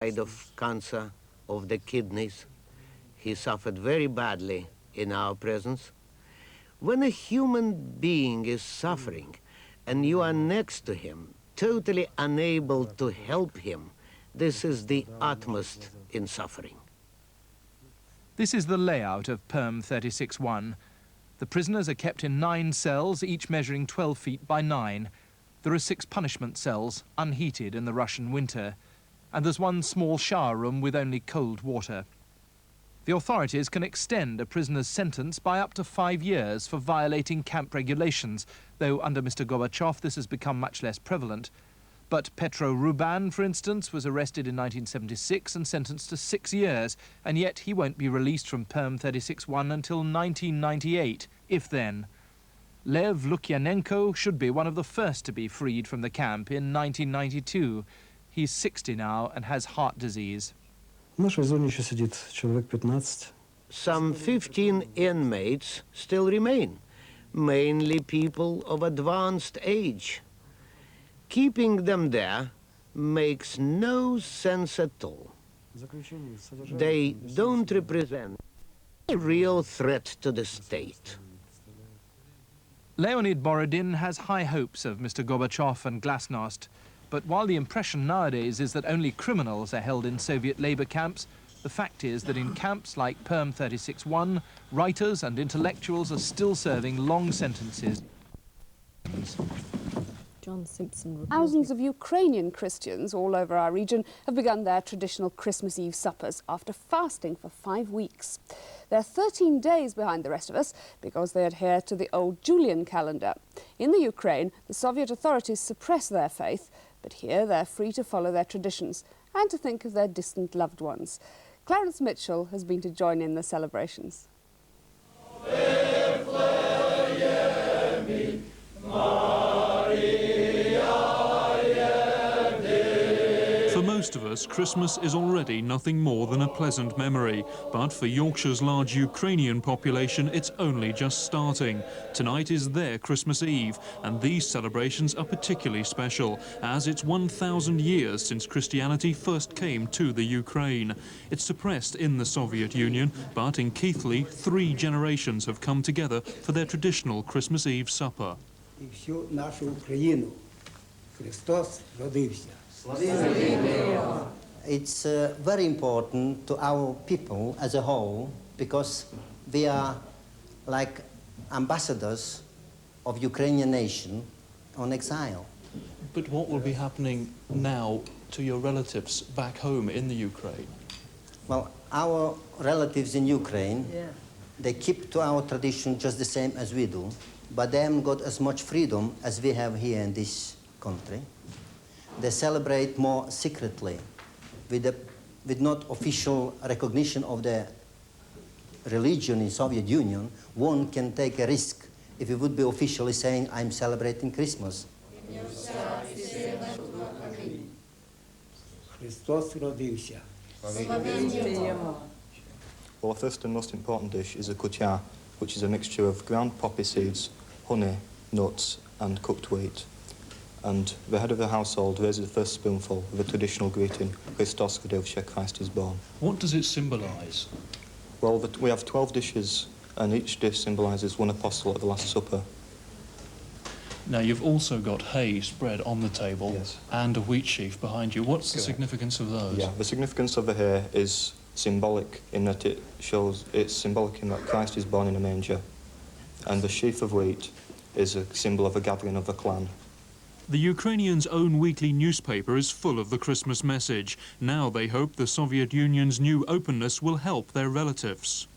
died of cancer of the kidneys. He suffered very badly in our presence. When a human being is suffering and you are next to him, totally unable to help him, this is the utmost in suffering. This is the layout of Perm 36-1. The prisoners are kept in 9 cells, each measuring 12 feet by 9. There are 6 punishment cells, unheated in the Russian winter. And there's 1 small shower room with only cold water. The authorities can extend a prisoner's sentence by up to 5 years for violating camp regulations, though under Mr. Gorbachev this has become much less prevalent. But Petro Ruban, for instance, was arrested in 1976 and sentenced to 6 years, and yet he won't be released from Perm 36-1 until 1998, if then. Lev Lukyanenko should be one of the first to be freed from the camp in 1992. He's 60 now and has heart disease. В нашей зоне еще сидит человек 15. Some 15 inmates still remain, mainly people of advanced age. Keeping them there makes no sense at all. They don't represent a real threat to the state. Leonid Borodin has high hopes of Mr. Gorbachev and Glasnost. But while the impression nowadays is that only criminals are held in Soviet labor camps, the fact is that in camps like Perm 36-1, writers and intellectuals are still serving long sentences. John Simpson. Thousands of Ukrainian Christians all over our region have begun their traditional Christmas Eve suppers after fasting for 5 weeks. They're 13 days behind the rest of us because they adhere to the old Julian calendar. In the Ukraine, the Soviet authorities suppress their faith, but here they're free to follow their traditions and to think of their distant loved ones. Clarence Mitchell has been to join in the celebrations. For most of us, Christmas is already nothing more than a pleasant memory. But for Yorkshire's large Ukrainian population, it's only just starting. Tonight is their Christmas Eve, and these celebrations are particularly special, as it's 1,000 years since Christianity first came to the Ukraine. It's suppressed in the Soviet Union, but in Keighley, 3 generations have come together for their traditional Christmas Eve supper. І всю нашу Україну. Христос родився. It's very important to our people as a whole because we are like ambassadors of Ukrainian nation on exile. But what will be happening now to your relatives back home in the Ukraine? Well, our relatives in Ukraine, they keep to our tradition just the same as we do, but they haven't got as much freedom as we have here in this country. They celebrate more secretly, with not official recognition of the religion in Soviet Union. One can take a risk if he would be officially saying, I'm celebrating Christmas. Христос родився. Well, the first and most important dish is a kutia, which is a mixture of ground poppy seeds, honey, nuts, and cooked wheat. And the head of the household raises the first spoonful with a traditional greeting, Christos rodivся, Christ is born. What does it symbolise? Well, we have 12 dishes, and each dish symbolises one apostle at the Last Supper. Now, you've also got hay spread on the table, Yes. and a wheat sheaf behind you. What's the Correct. significance of those? Yeah, the significance of the hay is symbolic in that it's symbolic in that Christ is born in a manger, and the sheaf of wheat is a symbol of a gathering of the clan. The Ukrainians' own weekly newspaper is full of the Christmas message. Now they hope the Soviet Union's new openness will help their relatives.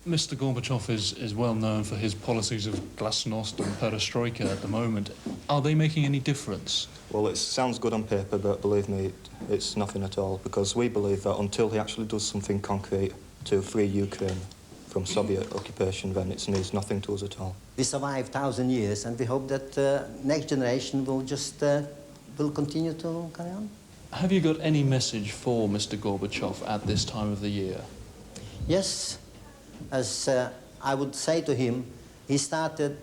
Mr. Gorbachev is well known for his policies of glasnost and perestroika at the moment. Are they making any difference? Well, it sounds good on paper, but believe me, it's nothing at all, because we believe that until he actually does something concrete to free Ukraine from Soviet occupation, then it means nothing to us at all. We survived 1,000 years, and we hope that next generation will just will continue to carry on. Have you got any message for Mr. Gorbachev at this time of the year? Yes, as I would say to him, he started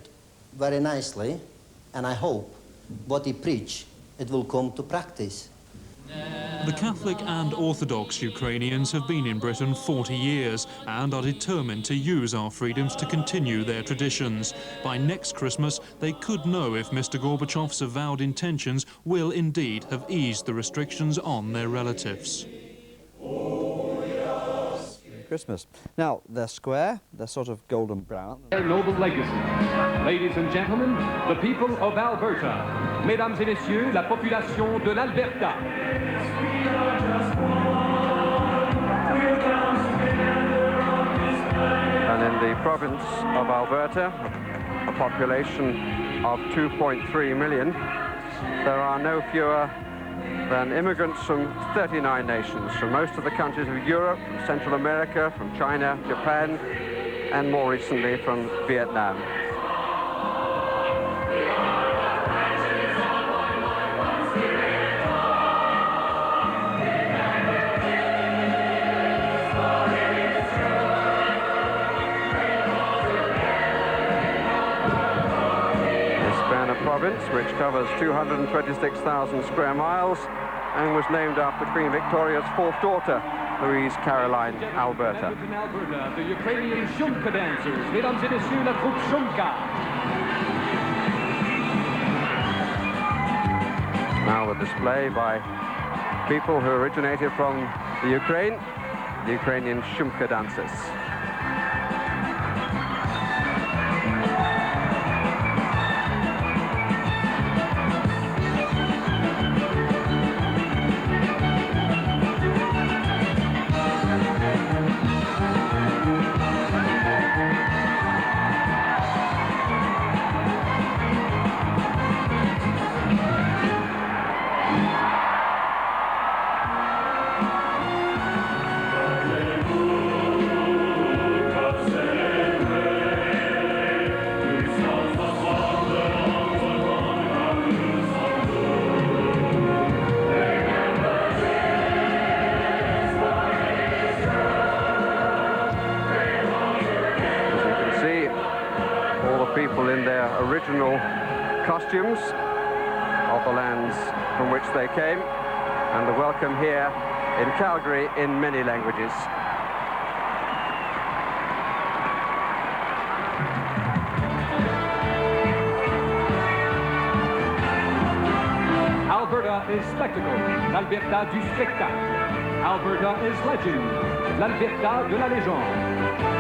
very nicely, and I hope what he preached, it will come to practice. The Catholic and Orthodox Ukrainians have been in Britain 40 years and are determined to use our freedoms to continue their traditions. By next Christmas, they could know if Mr. Gorbachev's avowed intentions will indeed have eased the restrictions on their relatives. Christmas. Now, they're square, they're sort of golden brown. Their noble legacy. Ladies and gentlemen, the people of Alberta. Mesdames et messieurs, la population de l'Alberta. And in the province of Alberta, a population of 2.3 million, there are no fewer than immigrants from 39 nations, from most of the countries of Europe, from Central America, from China, Japan, and more recently from Vietnam. Province, which covers 226,000 square miles and was named after Queen Victoria's fourth daughter, Louise Caroline Alberta. In Alberta, the Ukrainian Shumka dancers, mesdames et messieurs, la troupe Shumka. Now a display by people who originated from the Ukrainian Shumka dancers. Costumes of the lands from which they came, and the welcome here in Calgary in many languages. Alberta is spectacle, l'Alberta du spectacle. Alberta is legend, l'Alberta de la légende.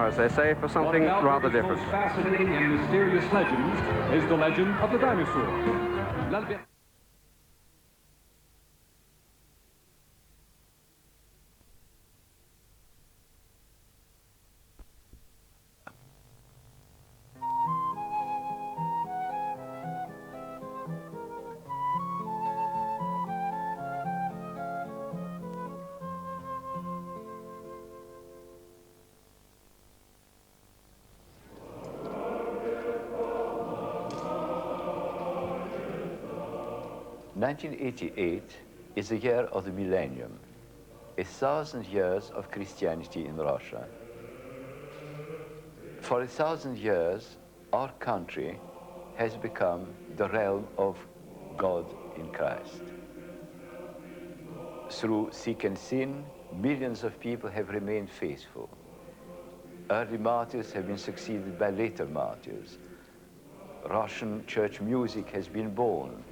As they say, for something rather different. Most fascinating and mysterious legends is the legend of the dinosaur. (1988) is the year of the millennium, 1,000 years of Christianity in Russia. For 1,000 years, our country has become the realm of God in Christ. Through thick and thin, millions of people have remained faithful. Early martyrs have been succeeded by later martyrs. Russian church music has been born.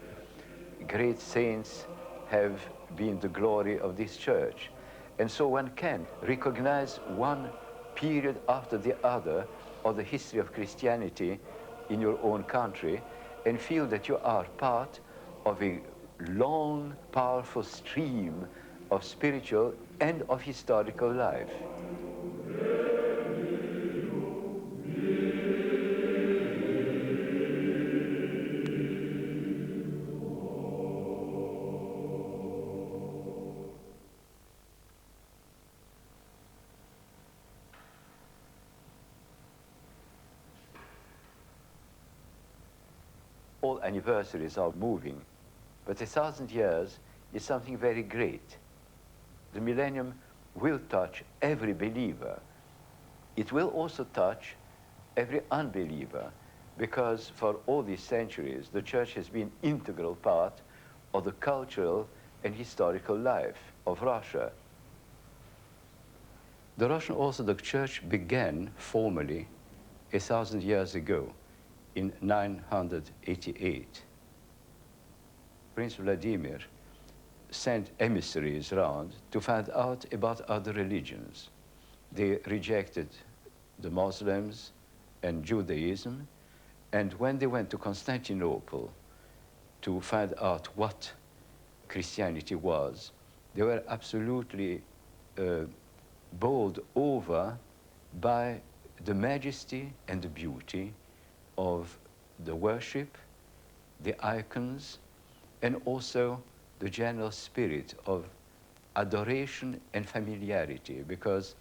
Great saints have been the glory of this church. And so one can recognize one period after the other of the history of Christianity in your own country and feel that you are part of a long, powerful stream of spiritual and of historical life. All anniversaries are moving, but 1,000 years is something very great. The millennium will touch every believer. It will also touch every unbeliever, because for all these centuries, the church has been an integral part of the cultural and historical life of Russia. The Russian Orthodox Church began formally 1,000 years ago, in 988. Prince Vladimir sent emissaries around to find out about other religions. They rejected the Muslims and Judaism, and when they went to Constantinople to find out what Christianity was, they were absolutely bowled over by the majesty and the beauty of the worship, the icons, and also the general spirit of adoration and familiarity, because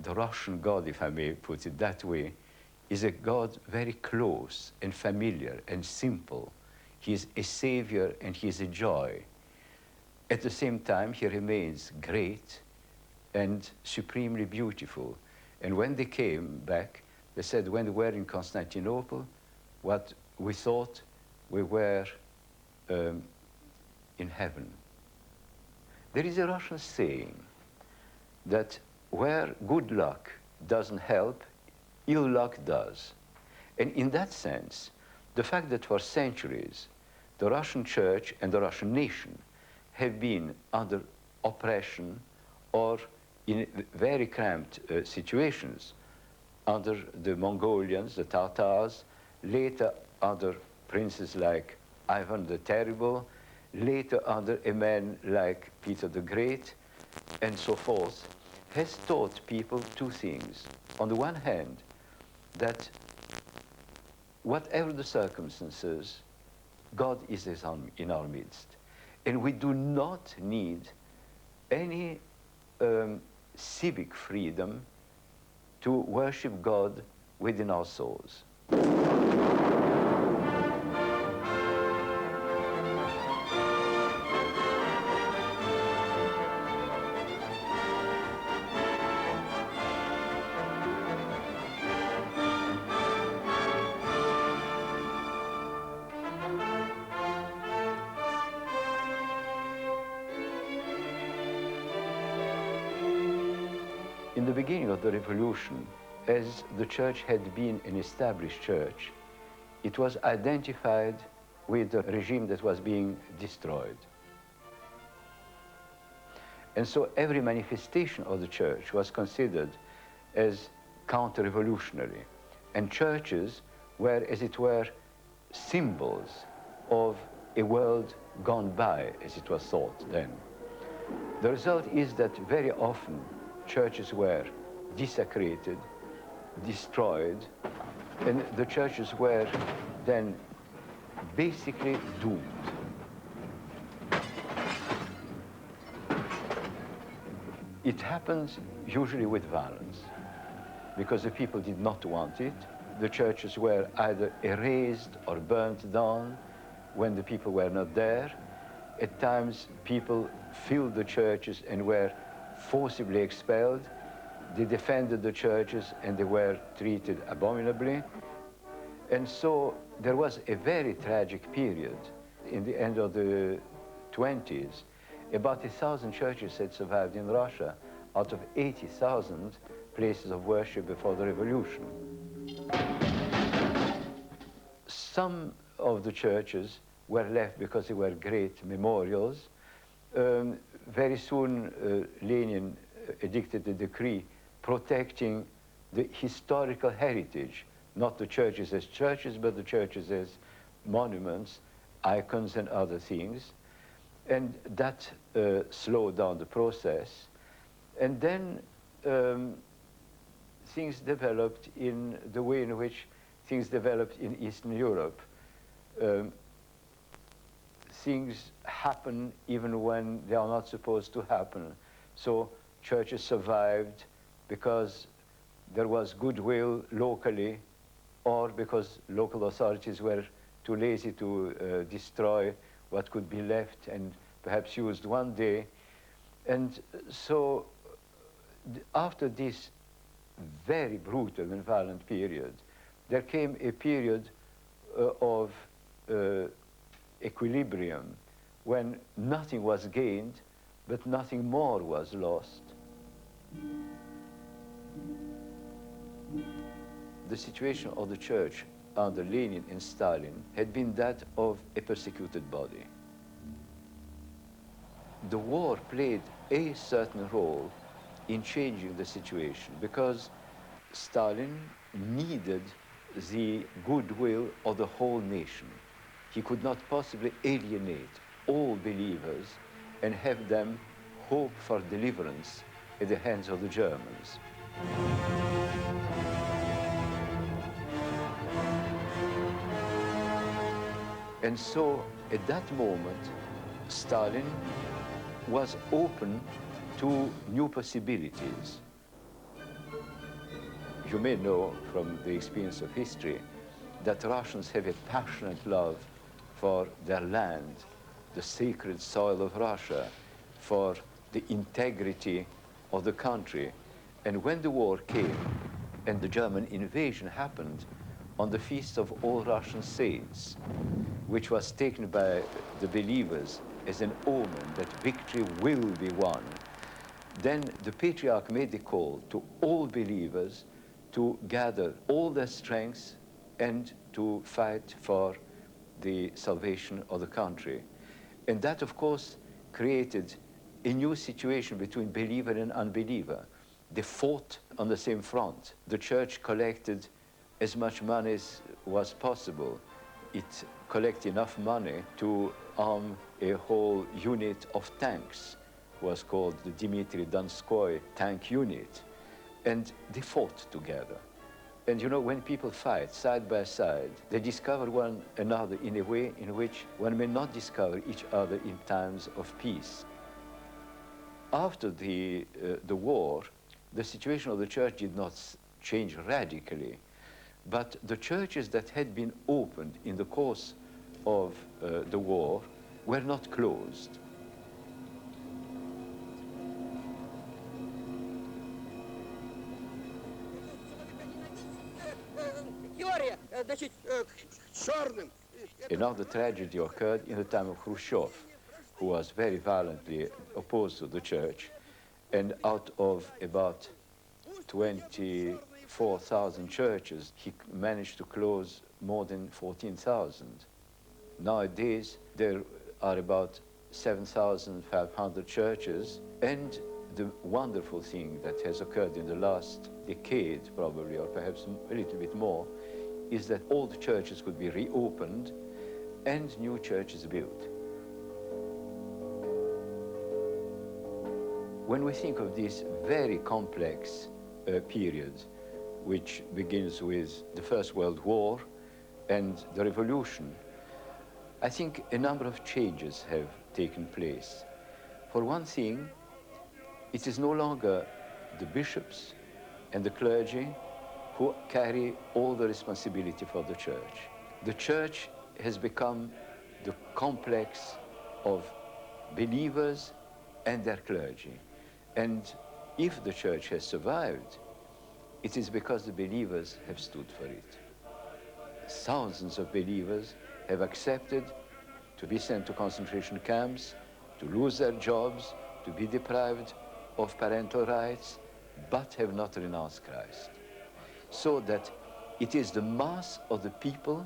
the Russian God, if I may put it that way, is a God very close and familiar and simple. He is a savior and he is a joy. At the same time, he remains great and supremely beautiful. And when they came back, they said, when we were in Constantinople, what we thought we were in heaven. There is a Russian saying that where good luck doesn't help, ill luck does. And in that sense, the fact that for centuries, the Russian church and the Russian nation have been under oppression or in very cramped situations under the Mongolians, the Tatars, later under princes like Ivan the Terrible, later under a man like Peter the Great, and so forth, has taught people two things. On the one hand, that whatever the circumstances, God is in our midst. And we do not need any civic freedom to worship God within our souls. In the beginning of the revolution, as the church had been an established church, it was identified with the regime that was being destroyed. And so every manifestation of the church was considered as counter-revolutionary. And churches were, as it were, symbols of a world gone by, as it was thought then. The result is that very often churches were desecrated, destroyed, and the churches were then basically doomed. It happens usually with violence, because the people did not want it. The churches were either erased or burnt down when the people were not there. At times, people filled the churches and were forcibly expelled. They defended the churches and they were treated abominably. And so there was a very tragic period in the end of the 20s. About 1,000 churches had survived in Russia out of 80,000 places of worship before the revolution. Some of the churches were left because they were great memorials. Very soon, Lenin edicted a decree protecting the historical heritage, not the churches as churches, but the churches as monuments, icons, and other things. And that slowed down the process. And then things developed in the way in which things developed in Eastern Europe. Things happen even when they are not supposed to happen. So churches survived because there was goodwill locally, or because local authorities were too lazy to destroy what could be left and perhaps used one day. And so after this very brutal and violent period, there came a period of equilibrium when nothing was gained, but nothing more was lost. The situation of the church under Lenin and Stalin had been that of a persecuted body. The war played a certain role in changing the situation because Stalin needed the goodwill of the whole nation. He could not possibly alienate all believers and have them hope for deliverance at the hands of the Germans. And so, at that moment, Stalin was open to new possibilities. You may know from the experience of history that Russians have a passionate love for their land, the sacred soil of Russia, for the integrity of the country. And when the war came and the German invasion happened on the Feast of All Russian Saints, which was taken by the believers as an omen that victory will be won, then the Patriarch made a call to all believers to gather all their strengths and to fight for the salvation of the country. And that, of course, created a new situation between believer and unbeliever. They fought on the same front. The church collected as much money as was possible. It collected enough money to arm a whole unit of tanks. It was called the Dmitry Donskoy tank unit. And they fought together. And you know, when people fight side by side, they discover one another in a way in which one may not discover each other in times of peace. After the war, the situation of the church did not change radically, but the churches that had been opened in the course of the war were not closed. Another tragedy occurred in the time of Khrushchev, who was very violently opposed to the church, and out of about 24,000 churches, he managed to close more than 14,000. Nowadays, there are about 7,500 churches, and the wonderful thing that has occurred in the last decade, probably, or perhaps a little bit more, is that old churches could be reopened and new churches built. When we think of this very complex period, which begins with the First World War and the Revolution, I think a number of changes have taken place. For one thing, it is no longer the bishops and the clergy who carry all the responsibility for the church. The church has become the complex of believers and their clergy. And if the church has survived, it is because the believers have stood for it. Thousands of believers have accepted to be sent to concentration camps, to lose their jobs, to be deprived of parental rights, but have not renounced Christ. So that it is the mass of the people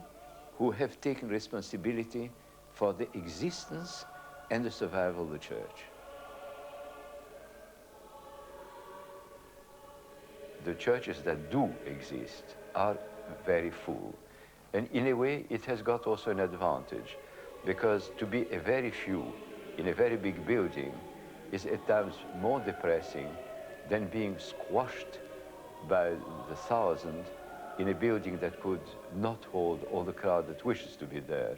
who have taken responsibility for the existence and the survival of the church. The churches that do exist are very full. And in a way, it has got also an advantage, because to be a very few in a very big building is at times more depressing than being squashed by the thousand in a building that could not hold all the crowd that wishes to be there.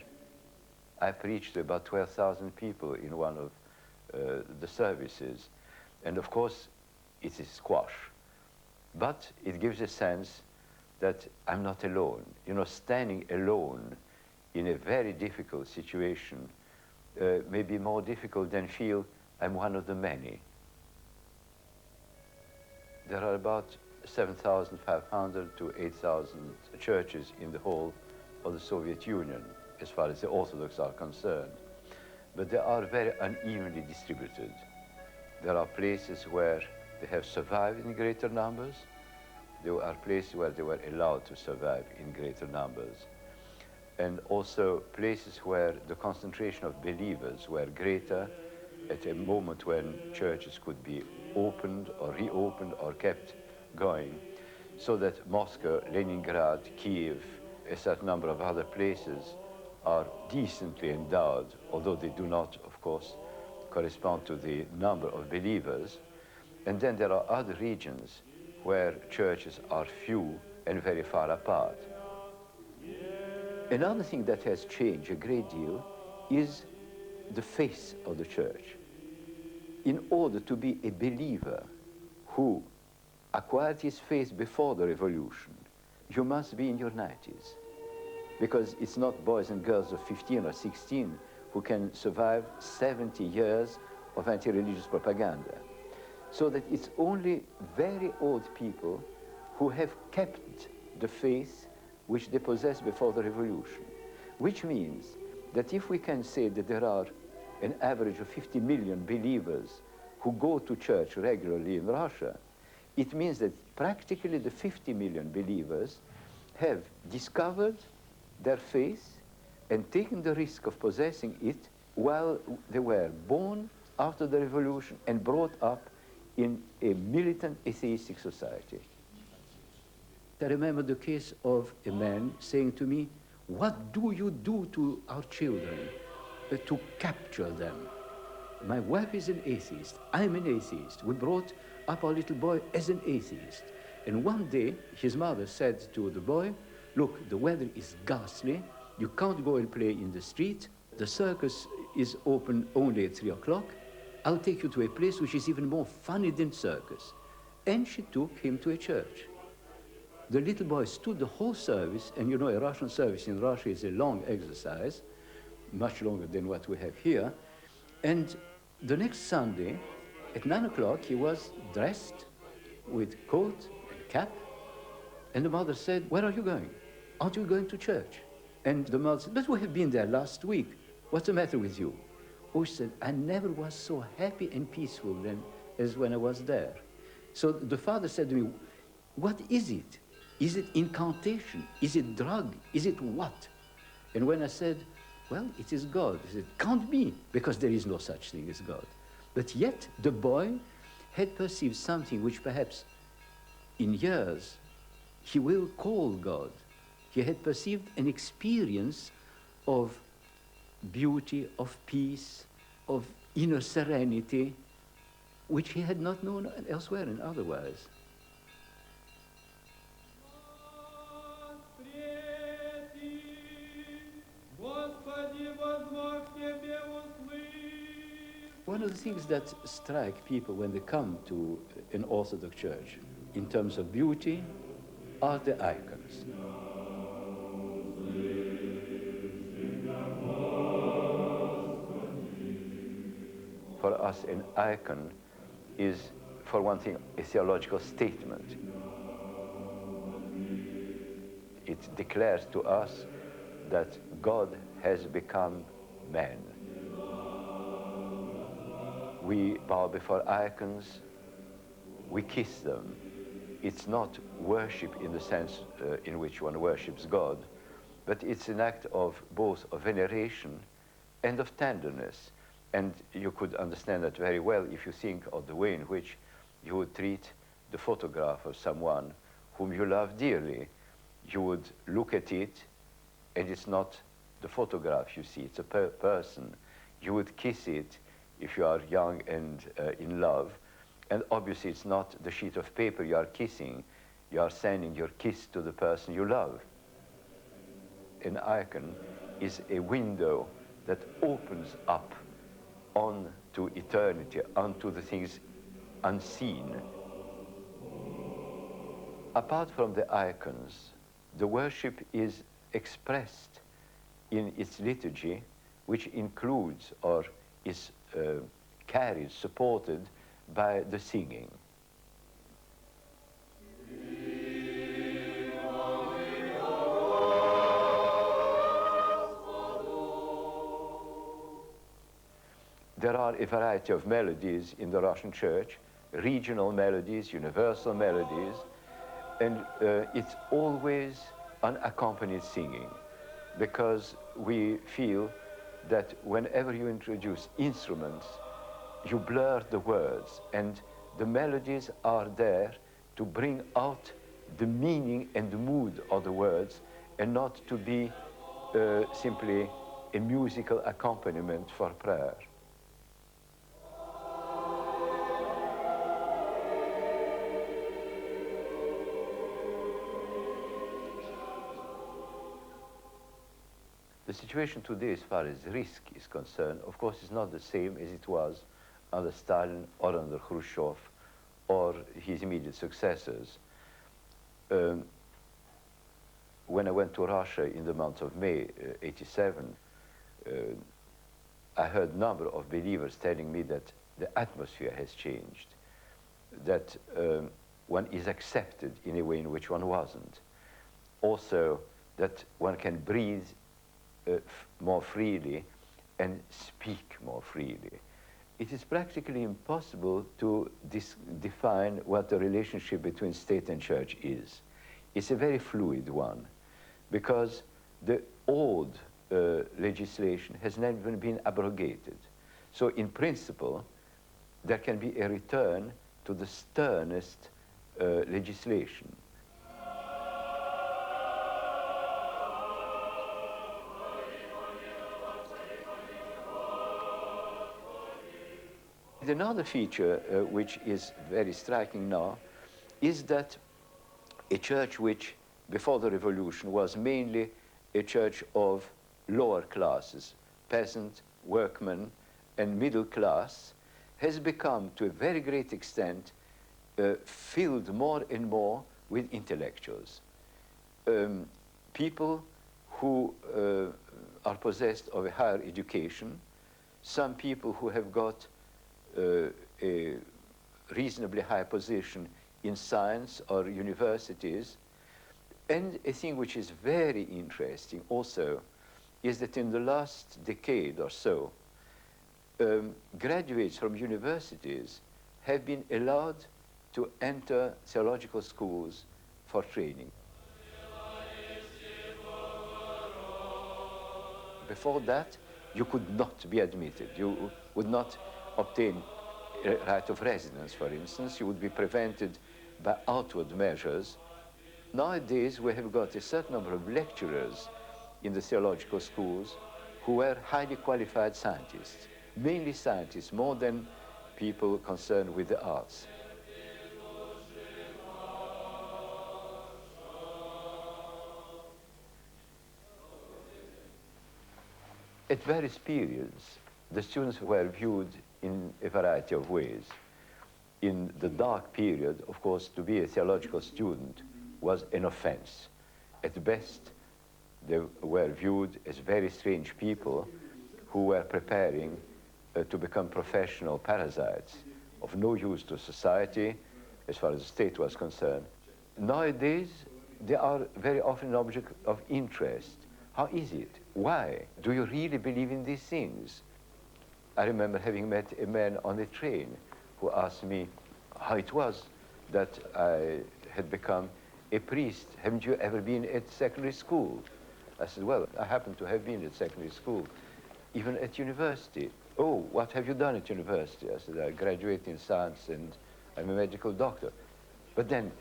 I preached to about 12,000 people in one of the services. And of course, it is squash. But it gives a sense that I'm not alone. You know, standing alone in a very difficult situation may be more difficult than feel I'm one of the many. There are about 7,500 to 8,000 churches in the whole of the Soviet Union, as far as the Orthodox are concerned. But they are very unevenly distributed. There are places where they have survived in greater numbers. There are places where they were allowed to survive in greater numbers. And also places where the concentration of believers were greater at a moment when churches could be opened or reopened or kept going, so that Moscow, Leningrad, Kiev, a certain number of other places are decently endowed, although they do not, of course, correspond to the number of believers. And then there are other regions where churches are few and very far apart. Another thing that has changed a great deal is the face of the church. In order to be a believer who acquired his faith before the revolution, you must be in your 90s. Because it's not boys and girls of 15 or 16 who can survive 70 years of anti-religious propaganda. So that it's only very old people who have kept the faith which they possessed before the revolution. Which means that if we can say that there are an average of 50 million believers who go to church regularly in Russia, it means that practically the 50 million believers have discovered their faith and taken the risk of possessing it while they were born after the revolution and brought up in a militant atheistic society. I remember the case of a man saying to me, "What do you do to our children to capture them? My wife is an atheist, I'm an atheist. We brought up our little boy as an atheist." And one day, his mother said to the boy, "Look, the weather is ghastly. You can't go and play in the street. The circus is open only at 3 o'clock. I'll take you to a place which is even more funny than circus." And she took him to a church. The little boy stood the whole service, and you know, a Russian service in Russia is a long exercise, much longer than what we have here. And the next Sunday, at 9 o'clock, he was dressed with coat and cap. And the mother said, "Where are you going? Aren't you going to church?" And the mother said, "But we have been there last week. What's the matter with you?" Oh, she said, "I never was so happy and peaceful then as when I was there." So the father said to me, "What is it? Is it incantation? Is it drug? Is it what?" And when I said, "Well, it is God," he said, "Can't be, because there is no such thing as God." But yet the boy had perceived something which perhaps in years he will call God. He had perceived an experience of beauty, of peace, of inner serenity, which he had not known elsewhere and otherwise. One of the things that strike people when they come to an Orthodox church in terms of beauty are the icons. For us, an icon is, for one thing, a theological statement. It declares to us that God has become man. We bow before icons, we kiss them. It's not worship in the sense in which one worships God, but it's an act of both of veneration and of tenderness. And you could understand that very well if you think of the way in which you would treat the photograph of someone whom you love dearly. You would look at it, and it's not the photograph you see, it's a person. You would kiss it if you are young and in love. And obviously it's not the sheet of paper you are kissing. You are sending your kiss to the person you love. An icon is a window that opens up onto eternity, onto the things unseen. Apart from the icons, the worship is expressed in its liturgy, which includes or is carried, supported by the singing. There are a variety of melodies in the Russian church, regional melodies, universal melodies, and it's always unaccompanied singing, because we feel that whenever you introduce instruments, you blur the words, and the melodies are there to bring out the meaning and the mood of the words, and not to be simply a musical accompaniment for prayer. The situation today, as far as risk is concerned, of course, is not the same as it was under Stalin or under Khrushchev or his immediate successors. When I went to Russia in the month of May, '87, I heard a number of believers telling me that the atmosphere has changed, that one is accepted in a way in which one wasn't. Also, that one can breathe more freely and speak more freely. It is practically impossible to define what the relationship between state and church is. It's a very fluid one, because the old legislation has never been abrogated. So in principle, there can be a return to the sternest legislation. Another feature which is very striking now is that a church which before the revolution was mainly a church of lower classes, peasant, workmen, and middle class, has become to a very great extent filled more and more with intellectuals. People who are possessed of a higher education, some people who have got a reasonably high position in science or universities. And a thing which is very interesting also is that in the last decade or so, graduates from universities have been allowed to enter theological schools for training. Before that, you could not be admitted. You would not obtain a right of residence, for instance. You would be prevented by outward measures. Nowadays, we have got a certain number of lecturers in the theological schools who were highly qualified scientists, mainly scientists, more than people concerned with the arts. At various periods, the students were viewed in a variety of ways. In the dark period, of course, to be a theological student was an offense. At best, they were viewed as very strange people who were preparing to become professional parasites of no use to society as far as the state was concerned. Nowadays, they are very often an object of interest. How is it? Why? Do you really believe in these things? I remember having met a man on the train who asked me how it was that I had become a priest. Haven't you ever been at secondary school? I said, well, I happen to have been at secondary school, even at university. Oh, what have you done at university? I said, I graduated in science and I'm a medical doctor. But then,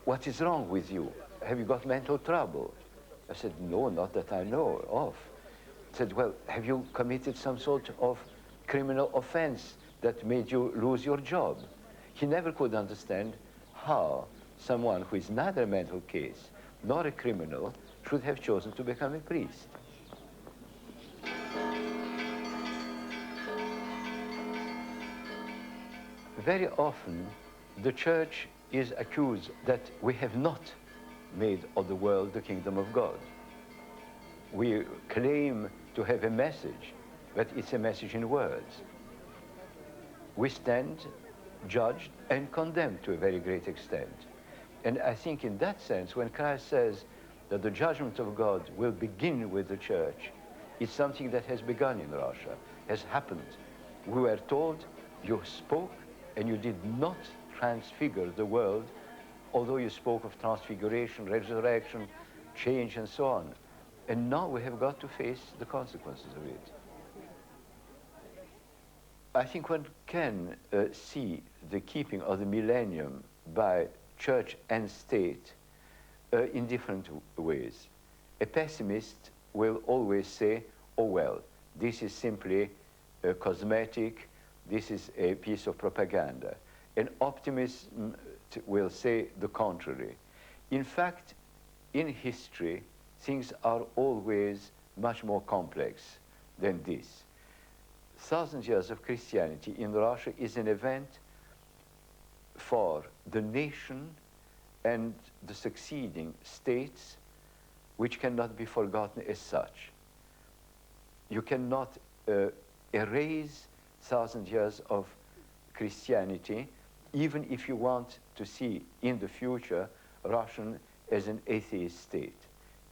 what is wrong with you? Have you got mental trouble? I said, no, not that I know of. He said, well, have you committed some sort of criminal offense that made you lose your job? He never could understand how someone who is neither a mental case nor a criminal should have chosen to become a priest. Very often, the church is accused that we have not made of the world the kingdom of God. We claim to have a message, but it's a message in words. We stand judged and condemned to a very great extent. And I think in that sense, when Christ says that the judgment of God will begin with the church, it's something that has begun in Russia, has happened we were told you spoke and you did not transfigure the world, although you spoke of transfiguration, resurrection, change, and so on. And now we have got to face the consequences of it. I think one can see the keeping of the millennium by church and state in different ways. A pessimist will always say, oh well, this is simply cosmetic, this is a piece of propaganda. An optimist will say the contrary. In fact, in history, things are always much more complex than this. 1,000 years of Christianity in Russia is an event for the nation and the succeeding states which cannot be forgotten as such. You cannot erase 1,000 years of Christianity, even if you want to see in the future Russian as an atheist state.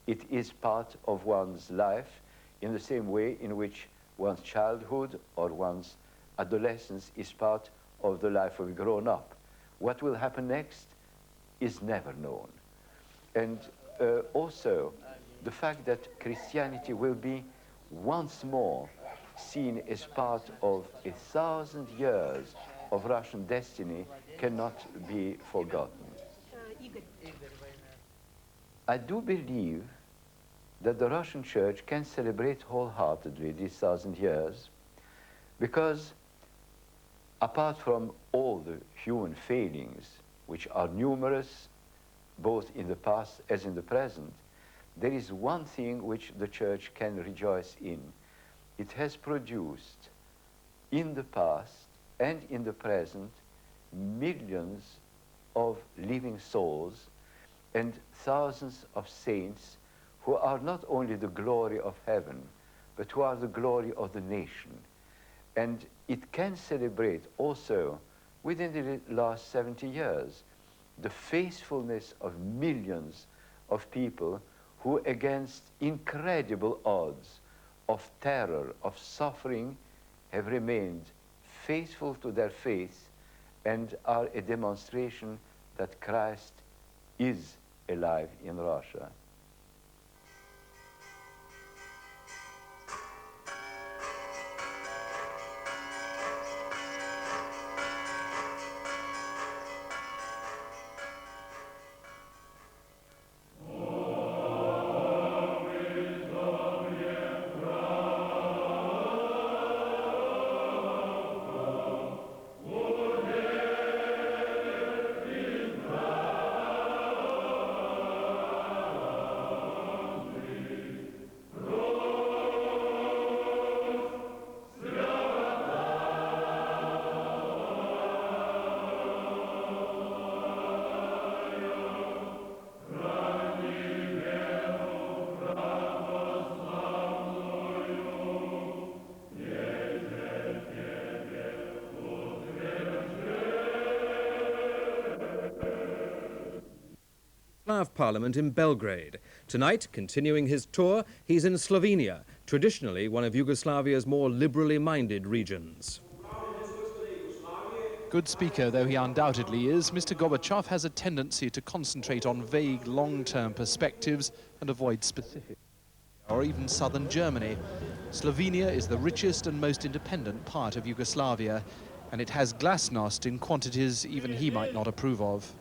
It is part of one's life in the same way in which one's childhood or one's adolescence is part of the life of a grown-up. What will happen next is never known. And also the fact that Christianity will be once more seen as part of 1,000 years of Russian destiny cannot be forgotten. I do believe that the Russian Church can celebrate wholeheartedly these 1,000 years because apart from all the human failings, which are numerous, both in the past as in the present, there is one thing which the Church can rejoice in. It has produced, in the past and in the present, millions of living souls and thousands of saints who are not only the glory of heaven, but who are the glory of the nation. And it can celebrate also, within the last 70 years, the faithfulness of millions of people who, against incredible odds of terror, of suffering, have remained faithful to their faith and are a demonstration that Christ is alive in Russia. Parliament in Belgrade. Tonight, continuing his tour, he's in Slovenia, traditionally one of Yugoslavia's more liberally minded regions. Good speaker though he undoubtedly is, Mr. Gorbachev has a tendency to concentrate on vague long-term perspectives and avoid specifics, or even southern Germany. Slovenia is the richest and most independent part of Yugoslavia, and it has glasnost in quantities even he might not approve of.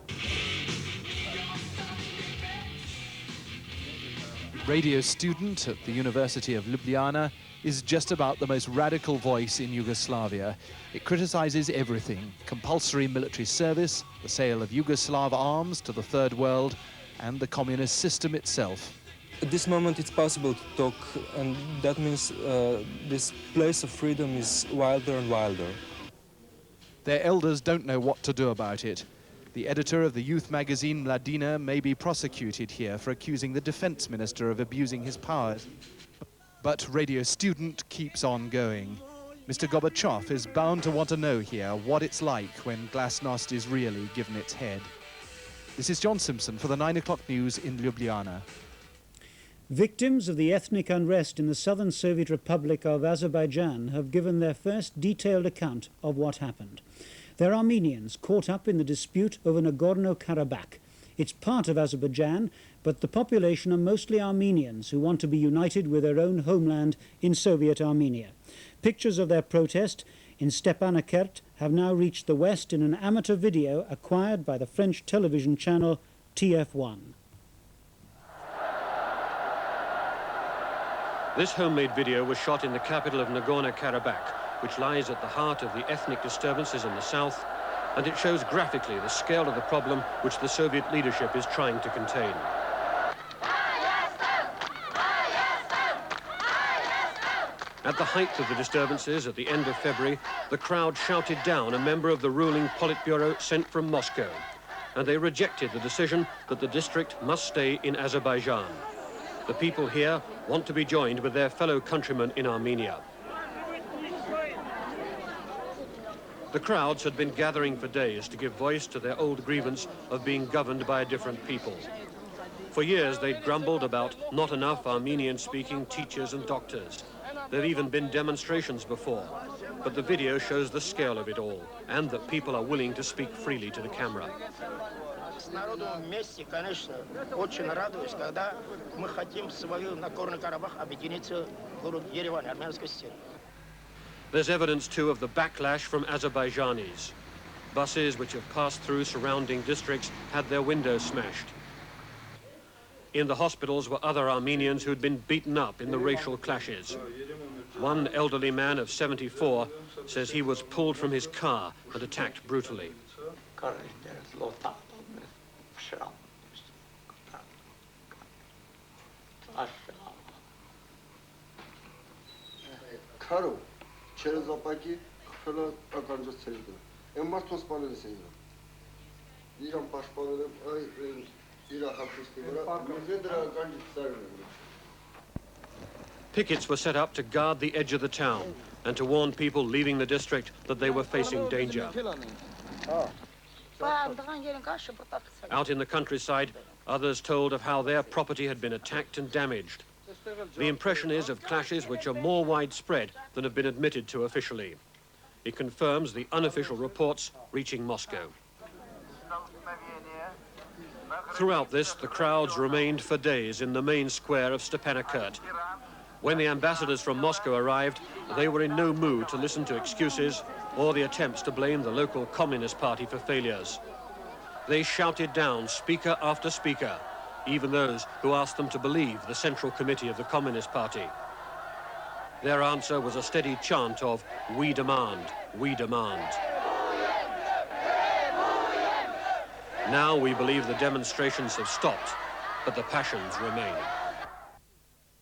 Radio student at the University of Ljubljana is just about the most radical voice in Yugoslavia. It criticizes everything: compulsory military service, the sale of Yugoslav arms to the Third World, and the communist system itself. At this moment it's possible to talk, and that means this place of freedom is wilder and wilder. Their elders don't know what to do about it. The editor of the youth magazine Mladina may be prosecuted here for accusing the defense minister of abusing his powers. But Radio Student keeps on going. Mr. Gorbachev is bound to want to know here what it's like when glasnost is really given its head. This is John Simpson for the 9 o'clock news in Ljubljana. Victims of the ethnic unrest in the southern Soviet Republic of Azerbaijan have given their first detailed account of what happened. They're Armenians caught up in the dispute over Nagorno-Karabakh. It's part of Azerbaijan, but the population are mostly Armenians who want to be united with their own homeland in Soviet Armenia. Pictures of their protest in Stepanakert have now reached the West in an amateur video acquired by the French television channel TF1. This homemade video was shot in the capital of Nagorno-Karabakh, which lies at the heart of the ethnic disturbances in the south, and it shows graphically the scale of the problem which the Soviet leadership is trying to contain. At the height of the disturbances at the end of February, the crowd shouted down a member of the ruling Politburo sent from Moscow, and they rejected the decision that the district must stay in Azerbaijan. The people here want to be joined with their fellow countrymen in Armenia. The crowds had been gathering for days to give voice to their old grievance of being governed by a different people. For years they'd grumbled about not enough Armenian-speaking teachers and doctors. There've even been demonstrations before, but the video shows the scale of it all, and that people are willing to speak freely to the camera. С народом вместе, конечно, очень радуюсь, когда мы хотим свою Нагорный Карабах объединиться в город Ереван, армянской стены. There's evidence, too, of the backlash from Azerbaijanis. Buses which have passed through surrounding districts had their windows smashed. In the hospitals were other Armenians who'd been beaten up in the racial clashes. One elderly man of 74 says he was pulled from his car and attacked brutally. Pickets were set up to guard the edge of the town and to warn people leaving the district that they were facing danger. Out in the countryside, others told of how their property had been attacked and damaged. The impression is of clashes which are more widespread than have been admitted to officially. It confirms the unofficial reports reaching Moscow. Throughout this, the crowds remained for days in the main square of Stepanakert. When the ambassadors from Moscow arrived, they were in no mood to listen to excuses or the attempts to blame the local Communist Party for failures. They shouted down speaker after speaker, even those who asked them to believe the Central Committee of the Communist Party. Their answer was a steady chant of, "We demand, we demand." Now we believe the demonstrations have stopped, but the passions remain.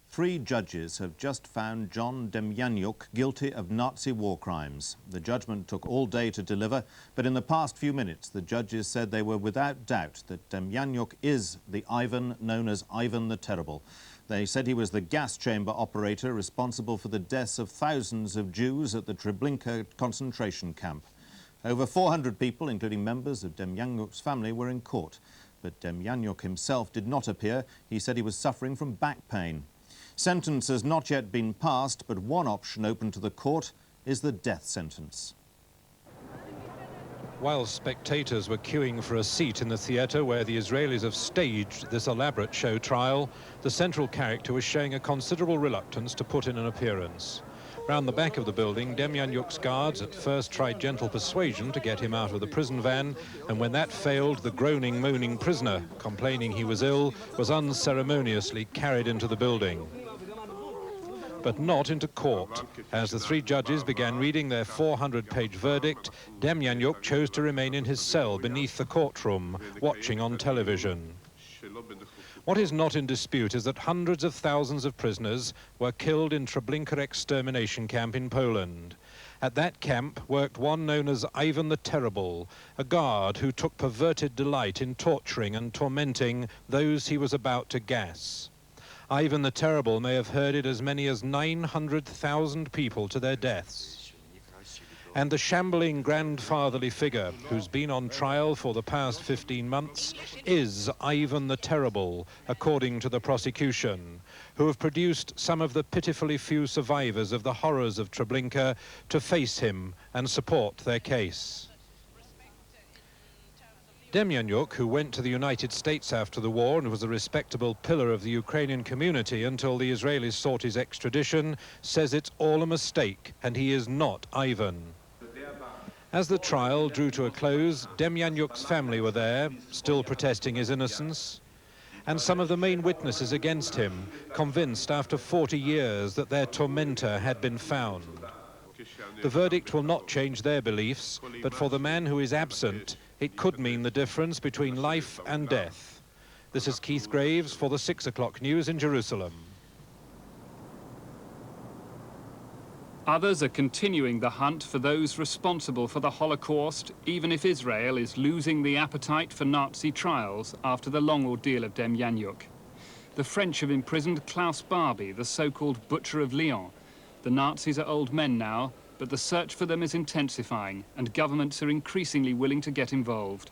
3 judges have just found John Demjanjuk guilty of Nazi war crimes. The judgment took all day to deliver, but in the past few minutes the judges said they were without doubt that Demjanjuk is the Ivan known as Ivan the Terrible. They said he was the gas chamber operator responsible for the deaths of thousands of Jews at the Treblinka concentration camp. Over 400 people, including members of Demjanjuk's family, were in court, but Demjanjuk himself did not appear. He said he was suffering from back pain. Sentence has not yet been passed, but one option open to the court is the death sentence. While spectators were queuing for a seat in the theatre where the Israelis have staged this elaborate show trial, the central character was showing a considerable reluctance to put in an appearance. Round the back of the building, Demjanjuk's guards at first tried gentle persuasion to get him out of the prison van, and when that failed, the groaning, moaning prisoner, complaining he was ill, was unceremoniously carried into the building. But not into court. As the 3 judges began reading their 400-page verdict, Demjanjuk chose to remain in his cell beneath the courtroom, watching on television. What is not in dispute is that hundreds of thousands of prisoners were killed in Treblinka extermination camp in Poland. At that camp worked one known as Ivan the Terrible, a guard who took perverted delight in torturing and tormenting those he was about to gas. Ivan the Terrible may have herded as many as 900,000 people to their deaths. And the shambling grandfatherly figure who's been on trial for the past 15 months is Ivan the Terrible, according to the prosecution, who have produced some of the pitifully few survivors of the horrors of Treblinka to face him and support their case. Demyanyuk, who went to the United States after the war and was a respectable pillar of the Ukrainian community until the Israelis sought his extradition, says it's all a mistake and he is not Ivan. As the trial drew to a close, Demyanyuk's family were there, still protesting his innocence, and some of the main witnesses against him, convinced after 40 years that their tormentor had been found. The verdict will not change their beliefs, but for the man who is absent, it could mean the difference between life and death. This is Keith Graves for the 6 o'clock news in Jerusalem. Others are continuing the hunt for those responsible for the Holocaust, even if Israel is losing the appetite for Nazi trials after the long ordeal of Demyanyuk. The French have imprisoned Klaus Barbie, the so-called Butcher of Lyon. The Nazis are old men now, but the search for them is intensifying, and governments are increasingly willing to get involved.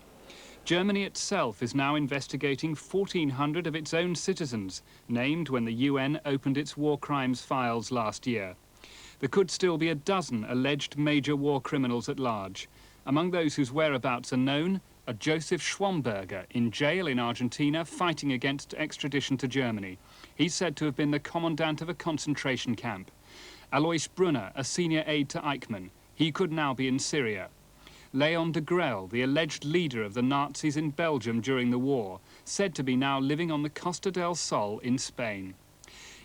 Germany itself is now investigating 1,400 of its own citizens, named when the UN opened its war crimes files last year. There could still be a dozen alleged major war criminals at large. Among those whose whereabouts are known are Joseph Schwamberger, in jail in Argentina, fighting against extradition to Germany. He's said to have been the commandant of a concentration camp. Alois Brunner, a senior aide to Eichmann. He could now be in Syria. Leon de Grelle, the alleged leader of the Nazis in Belgium during the war, said to be now living on the Costa del Sol in Spain.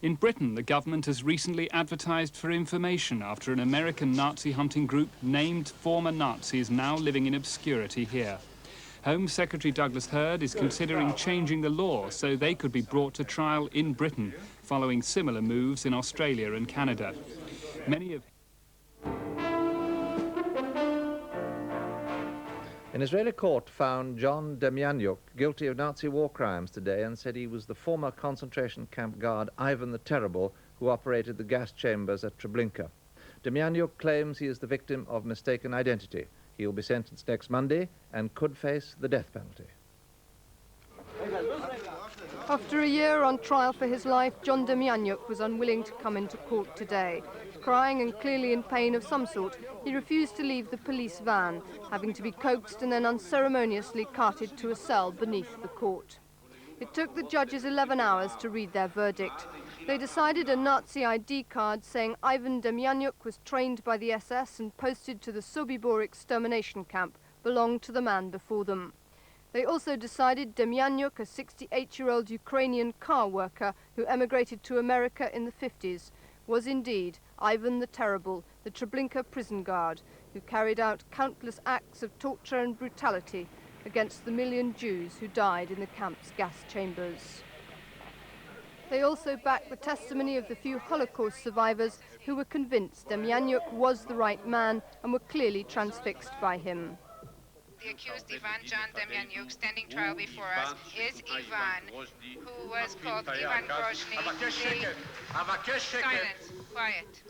In Britain, the government has recently advertised for information after an American Nazi hunting group named former Nazis now living in obscurity here. Home Secretary Douglas Hurd is considering changing the law so they could be brought to trial in Britain, following similar moves in Australia and Canada. Many of An Israeli court found John Demyanyuk guilty of Nazi war crimes today and said he was the former concentration camp guard Ivan the Terrible who operated the gas chambers at Treblinka. Demyanyuk claims he is the victim of mistaken identity. He will be sentenced next Monday and could face the death penalty. After a year on trial for his life, John Demyanyuk was unwilling to come into court today. Crying and clearly in pain of some sort, he refused to leave the police van, having to be coaxed and then unceremoniously carted to a cell beneath the court. It took the judges 11 hours to read their verdict. They decided a Nazi ID card saying Ivan Demyanyuk was trained by the SS and posted to the Sobibor extermination camp belonged to the man before them. They also decided Demyanyuk, a 68-year-old Ukrainian car worker who emigrated to America in the 50s, was indeed Ivan the Terrible, the Treblinka prison guard, who carried out countless acts of torture and brutality against the million Jews who died in the camp's gas chambers. They also backed the testimony of the few Holocaust survivors who were convinced Demyanyuk was the right man and were clearly transfixed by him. The accused Ivan John Demyanyuk, standing trial before us, is Ivan, who was called Ivan Grozny. Silence, quiet.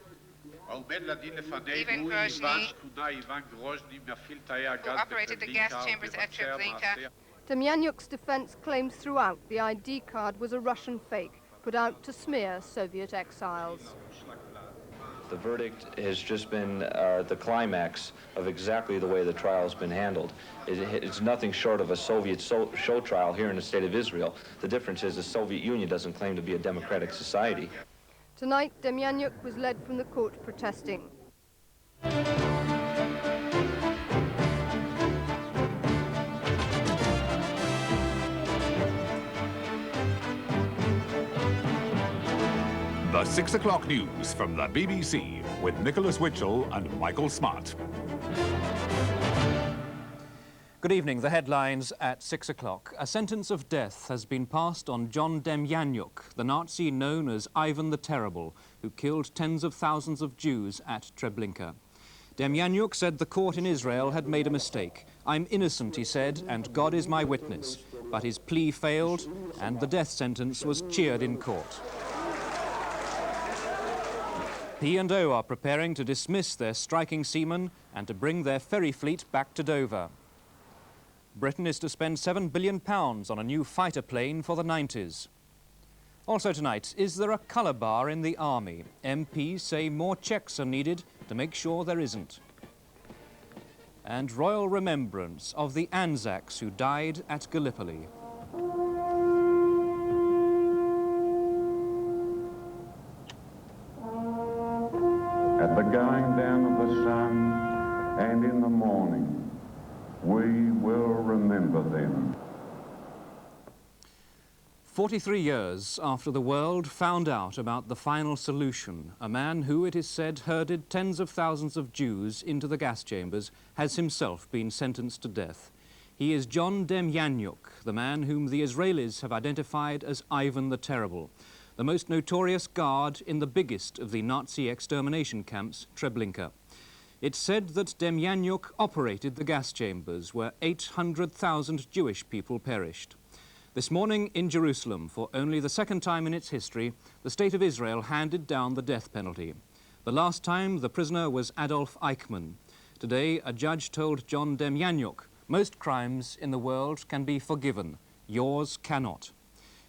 Ivan Grozny, who operated the gas chambers at Treblinka. Demyanyuk's defense claims throughout the ID card was a Russian fake, put out to smear Soviet exiles. The verdict has just been the climax of exactly the way the trial's been handled. It's nothing short of a Soviet show trial here in the state of Israel. The difference is the Soviet Union doesn't claim to be a democratic society. Tonight, Demyanyuk was led from the court protesting. The 6 o'clock news from the BBC with Nicholas Witchell and Michael Smart. Good evening. The headlines at 6 o'clock. A sentence of death has been passed on John Demyanyuk, the Nazi known as Ivan the Terrible, who killed tens of thousands of Jews at Treblinka. Demyanyuk said the court in Israel had made a mistake. I'm innocent, he said, and God is my witness. But his plea failed, and the death sentence was cheered in court. P&O are preparing to dismiss their striking seamen and to bring their ferry fleet back to Dover. Britain is to spend £7 billion on a new fighter plane for the 90s. Also tonight, is there a colour bar in the army? MPs say more checks are needed to make sure there isn't. And royal remembrance of the Anzacs who died at Gallipoli. At the going down of the sun and in the morning, we will remember them. 43 years after the world found out about the final solution, a man who, it is said, herded tens of thousands of Jews into the gas chambers has himself been sentenced to death. He is John Demjanjuk, the man whom the Israelis have identified as Ivan the Terrible, the most notorious guard in the biggest of the Nazi extermination camps, Treblinka. It's said that Demjanjuk operated the gas chambers where 800,000 Jewish people perished. This morning in Jerusalem, for only the second time in its history, the State of Israel handed down the death penalty. The last time the prisoner was Adolf Eichmann. Today, a judge told John Demjanjuk, most crimes in the world can be forgiven, yours cannot.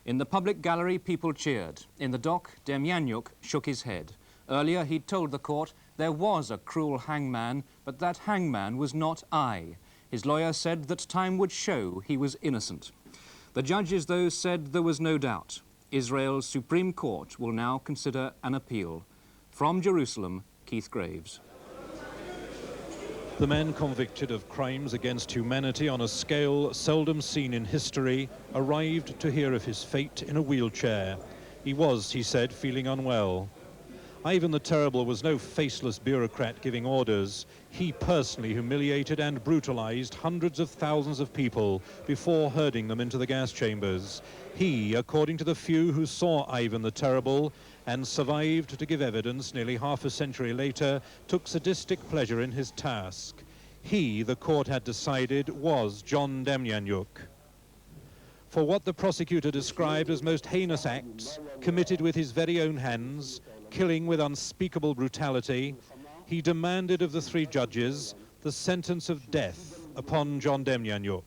In the public gallery, people cheered. In the dock, Demjanjuk shook his head. Earlier, he'd told the court there was a cruel hangman, but that hangman was not I. His lawyer said that time would show he was innocent. The judges, though, said there was no doubt. Israel's Supreme Court will now consider an appeal. From Jerusalem, Keith Graves. The man convicted of crimes against humanity on a scale seldom seen in history arrived to hear of his fate in a wheelchair. He was, he said, feeling unwell. Ivan the Terrible was no faceless bureaucrat giving orders. He personally humiliated and brutalized hundreds of thousands of people before herding them into the gas chambers. He, according to the few who saw Ivan the Terrible and survived to give evidence nearly half a century later, took sadistic pleasure in his task. He, the court had decided, was John Demjanjuk. For what the prosecutor described as most heinous acts, committed with his very own hands, killing with unspeakable brutality, he demanded of the three judges the sentence of death upon John Demjanjuk.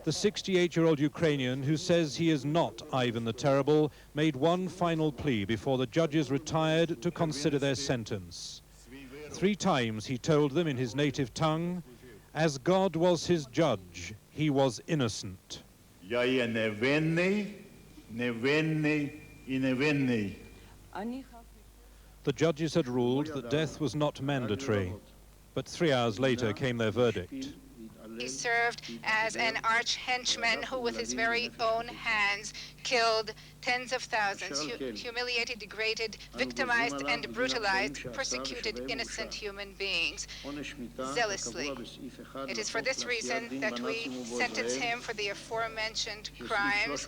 The 68-year-old Ukrainian, who says he is not Ivan the Terrible, made one final plea before the judges retired to consider their sentence. 3 times he told them in his native tongue, as God was his judge, he was innocent. Я є невинний, невинний і невинний. The judges had ruled that death was not mandatory, but 3 hours later came their verdict. He served as an arch henchman who, with his very own hands, killed tens of thousands, humiliated, degraded, victimized, and brutalized, persecuted innocent human beings zealously. It is for this reason that we sentence him for the aforementioned crimes,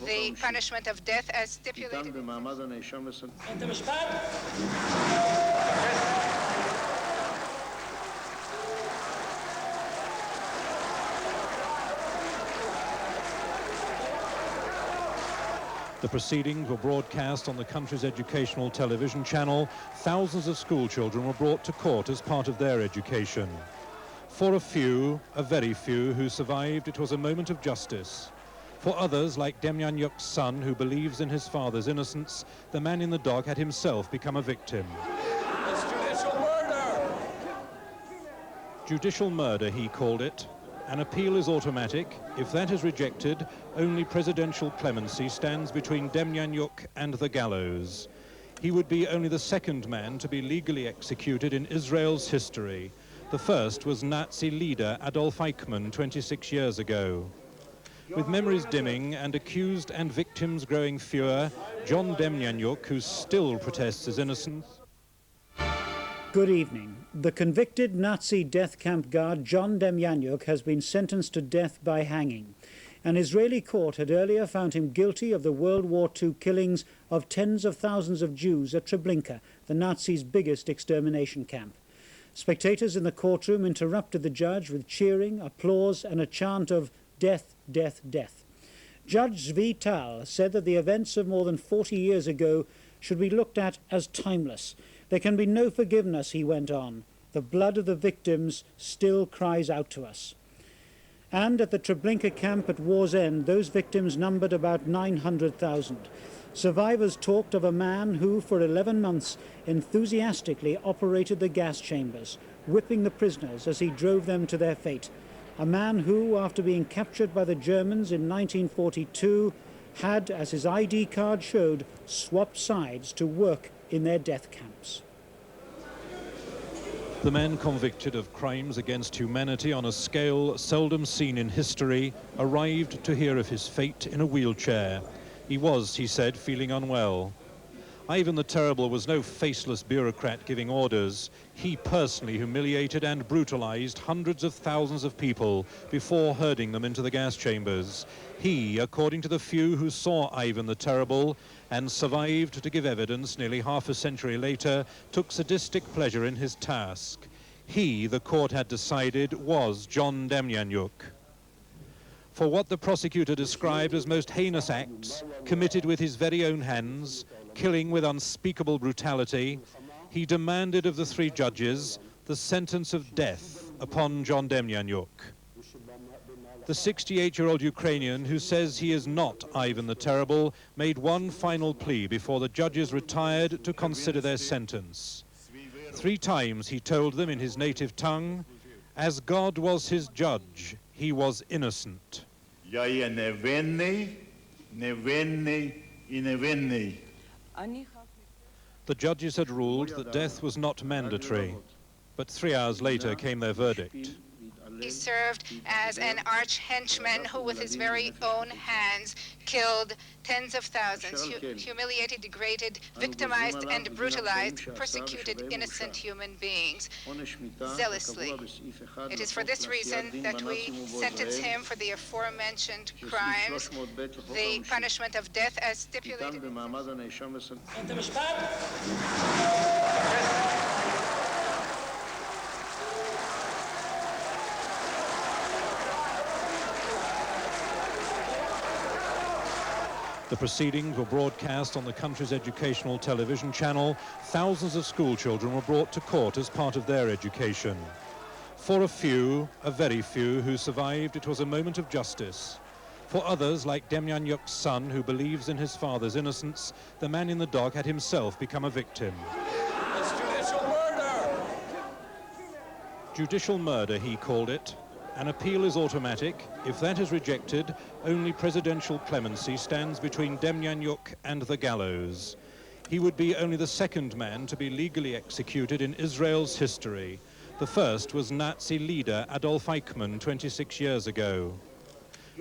the punishment of death as stipulated. The proceedings were broadcast on the country's educational television channel. Thousands of school children were brought to court as part of their education. For a few, a very few, who survived, it was a moment of justice. For others, like Demjanjuk's son, who believes in his father's innocence, the man in the dock had himself become a victim. It's judicial murder! Judicial murder, he called it. An appeal is automatic. If that is rejected, only presidential clemency stands between Demjanjuk and the gallows. He would be only the second man to be legally executed in Israel's history. The first was Nazi leader Adolf Eichmann 26 years ago. With memories dimming and accused and victims growing fewer, John Demjanjuk, who still protests his innocence. Good evening. The convicted Nazi death camp guard John Demjanjuk has been sentenced to death by hanging. An Israeli court had earlier found him guilty of the World War II killings of tens of thousands of Jews at Treblinka, the Nazis' biggest extermination camp. Spectators in the courtroom interrupted the judge with cheering, applause, and a chant of death, death, death. Judge Zvi Tal said that the events of more than 40 years ago should be looked at as timeless. There can be no forgiveness, he went on. The blood of the victims still cries out to us. And at the Treblinka camp at war's end, those victims numbered about 900,000. Survivors talked of a man who, for 11 months, enthusiastically operated the gas chambers, whipping the prisoners as he drove them to their fate. A man who, after being captured by the Germans in 1942, had, as his ID card showed, swapped sides to work in their death camps. The man convicted of crimes against humanity on a scale seldom seen in history arrived to hear of his fate in a wheelchair. He was, he said, feeling unwell. Ivan the Terrible was no faceless bureaucrat giving orders. He personally humiliated and brutalized hundreds of thousands of people before herding them into the gas chambers. He, according to the few who saw Ivan the Terrible and survived to give evidence nearly half a century later, took sadistic pleasure in his task. He, the court had decided, was John Demjanjuk. For what the prosecutor described as most heinous acts, committed with his very own hands, killing with unspeakable brutality, he demanded of the three judges the sentence of death upon John Demjanjuk. The 68-year-old Ukrainian, who says he is not Ivan the Terrible, made one final plea before the judges retired to consider their sentence. 3 times he told them in his native tongue, as God was his judge, he was innocent. Я є невинний, невинний і невинний. The judges had ruled that death was not mandatory, but 3 hours later came their verdict. He served as an arch henchman who, with his very own hands, killed tens of thousands, humiliated, degraded, victimized, and brutalized, persecuted innocent human beings zealously. It is for this reason that we sentence him for the aforementioned crimes, the punishment of death as stipulated. The proceedings were broadcast on the country's educational television channel. Thousands of school children were brought to court as part of their education. For a few, a very few, who survived, it was a moment of justice. For others, like Demjanjuk's son, who believes in his father's innocence, the man in the dock had himself become a victim. It's judicial murder! Judicial murder, he called it. An appeal is automatic. If that is rejected, only presidential clemency stands between Demjanjuk and the gallows. He would be only the second man to be legally executed in Israel's history. The first was Nazi leader Adolf Eichmann 26 years ago.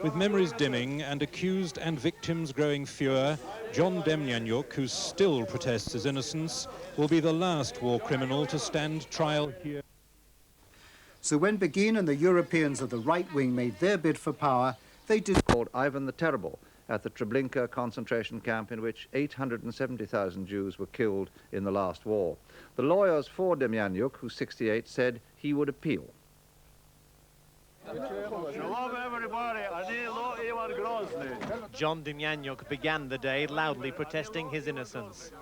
With memories dimming and accused and victims growing fewer, John Demjanjuk, who still protests his innocence, will be the last war criminal to stand trial here. So when Begin and the Europeans of the right wing made their bid for power, they did... Called Ivan the Terrible at the Treblinka concentration camp in which 870,000 Jews were killed in the last war. The lawyers for Demjanjuk, who's 68, said he would appeal. John Demjanjuk began the day loudly protesting his innocence.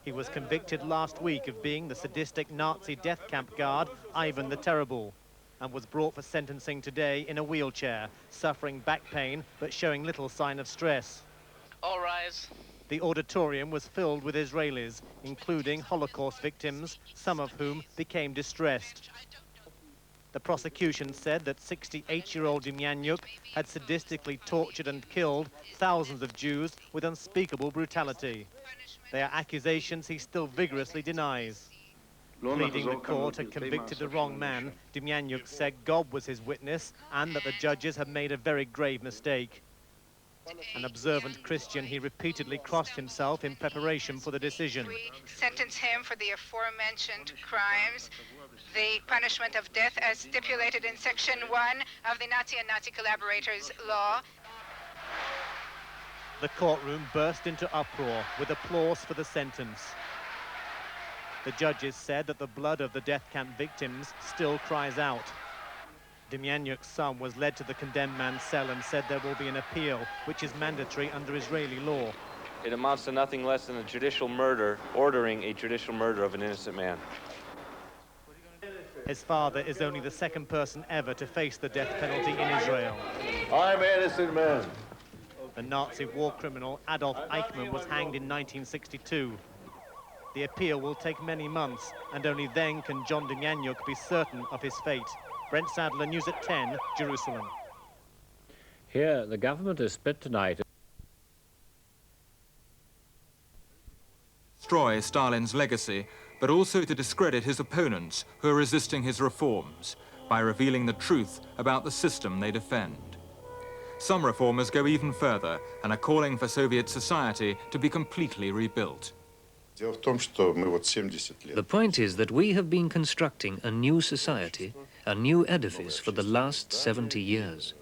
He was convicted last week of being the sadistic Nazi death camp guard, Ivan the Terrible, and was brought for sentencing today in a wheelchair, suffering back pain but showing little sign of stress. All rise. The auditorium was filled with Israelis, including Holocaust victims, some of whom became distressed. The prosecution said that 68-year-old Demjanjuk had sadistically tortured and killed thousands of Jews with unspeakable brutality. They are accusations he still vigorously denies. Pleading the court had convicted the wrong man, Demjanjuk said God was his witness and that the judges had made a very grave mistake. An observant Christian, he repeatedly crossed himself in preparation for the decision. We sentence him for the aforementioned crimes, the punishment of death as stipulated in Section 1 of the Nazi and Nazi collaborators law. The courtroom burst into uproar with applause for the sentence. The judges said that the blood of the death camp victims still cries out. Demjanjuk's son was led to the condemned man's cell and said there will be an appeal, which is mandatory under Israeli law. It amounts to nothing less than a judicial murder, ordering a judicial murder of an innocent man. His father is only the second person ever to face the death penalty in Israel. I'm an innocent man. The Nazi war criminal Adolf Eichmann was hanged in 1962. The appeal will take many months, and only then can John Demjanjuk be certain of his fate. Brent Sadler, News at 10, Jerusalem. Here, the government is split tonight. Destroy Stalin's legacy, but also to discredit his opponents who are resisting his reforms by revealing the truth about the system they defend. Some reformers go even further and are calling for Soviet society to be completely rebuilt. The point is that we have been constructing a new society, a new edifice for the last 70 years.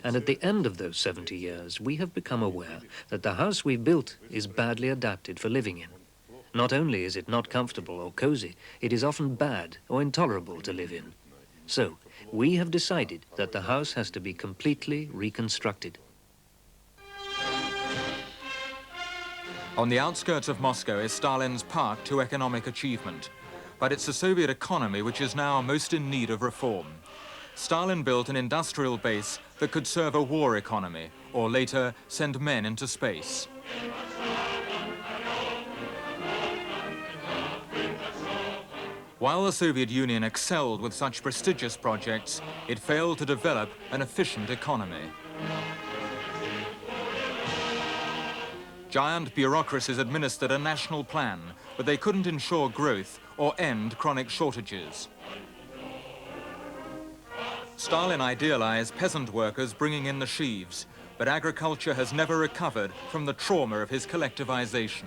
And at the end of those 70 years, we have become aware that the house we built is badly adapted for living in. Not only is it not comfortable or cozy, it is often bad or intolerable to live in. So, we have decided that the house has to be completely reconstructed. On the outskirts of Moscow is Stalin's path to economic achievement. But it's the Soviet economy which is now most in need of reform. Stalin built an industrial base that could serve a war economy, or later send men into space. While the Soviet Union excelled with such prestigious projects, it failed to develop an efficient economy. Giant bureaucracies administered a national plan, but they couldn't ensure growth or end chronic shortages. Stalin idealized peasant workers bringing in the sheaves, but agriculture has never recovered from the trauma of his collectivization.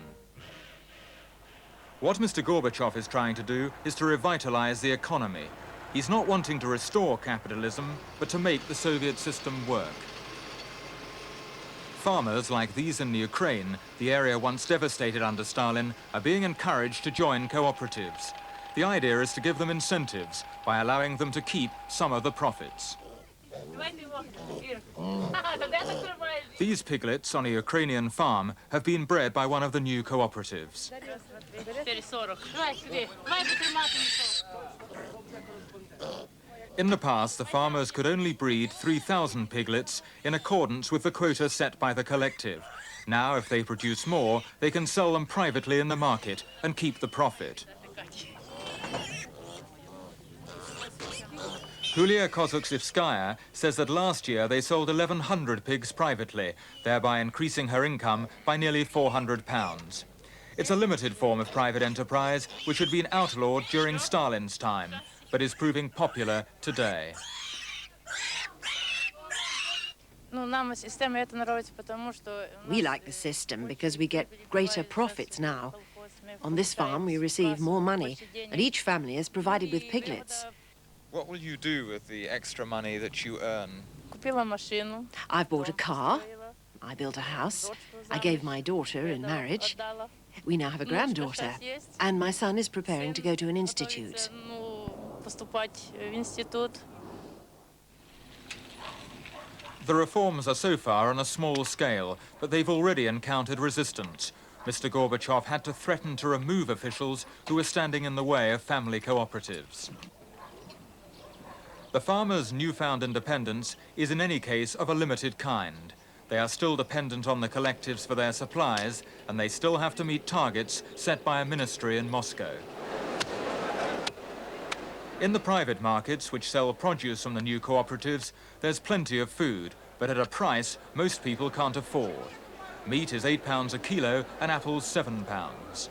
What Mr. Gorbachev is trying to do is to revitalize the economy. He's not wanting to restore capitalism, but to make the Soviet system work. Farmers like these in the Ukraine, the area once devastated under Stalin, are being encouraged to join cooperatives. The idea is to give them incentives by allowing them to keep some of the profits. These piglets on a Ukrainian farm have been bred by one of the new cooperatives. In the past, the farmers could only breed 3,000 piglets in accordance with the quota set by the collective. Now, if they produce more, they can sell them privately in the market and keep the profit. Yulia Kozukzivskaya says that last year they sold 1,100 pigs privately, thereby increasing her income by nearly £400. It's a limited form of private enterprise which had been outlawed during Stalin's time, but is proving popular today. We like the system because we get greater profits now. On this farm, we receive more money, and each family is provided with piglets. What will you do with the extra money that you earn? I've bought a car, I built a house, I gave my daughter in marriage. We now have a granddaughter, and my son is preparing to go to an institute. The reforms are so far on a small scale, but they've already encountered resistance. Mr. Gorbachev had to threaten to remove officials who were standing in the way of family cooperatives. The farmers' newfound independence is in any case of a limited kind. They are still dependent on the collectives for their supplies, and they still have to meet targets set by a ministry in Moscow. In the private markets, which sell produce from the new cooperatives, there's plenty of food, but at a price most people can't afford. Meat is £8 a kilo and apples £7.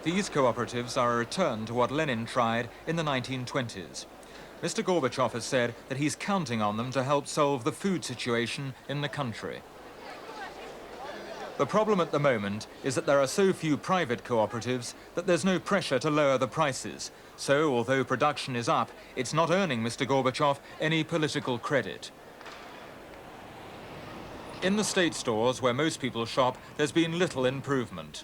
These cooperatives are a return to what Lenin tried in the 1920s. Mr. Gorbachev has said that he's counting on them to help solve the food situation in the country. The problem at the moment is that there are so few private cooperatives that there's no pressure to lower the prices. So, although production is up, it's not earning Mr. Gorbachev any political credit. In the state stores where most people shop, there's been little improvement.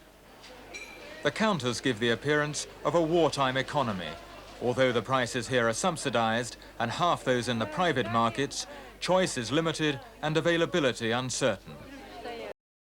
The counters give the appearance of a wartime economy. Although the prices here are subsidized and half those in the private markets, choice is limited and availability uncertain.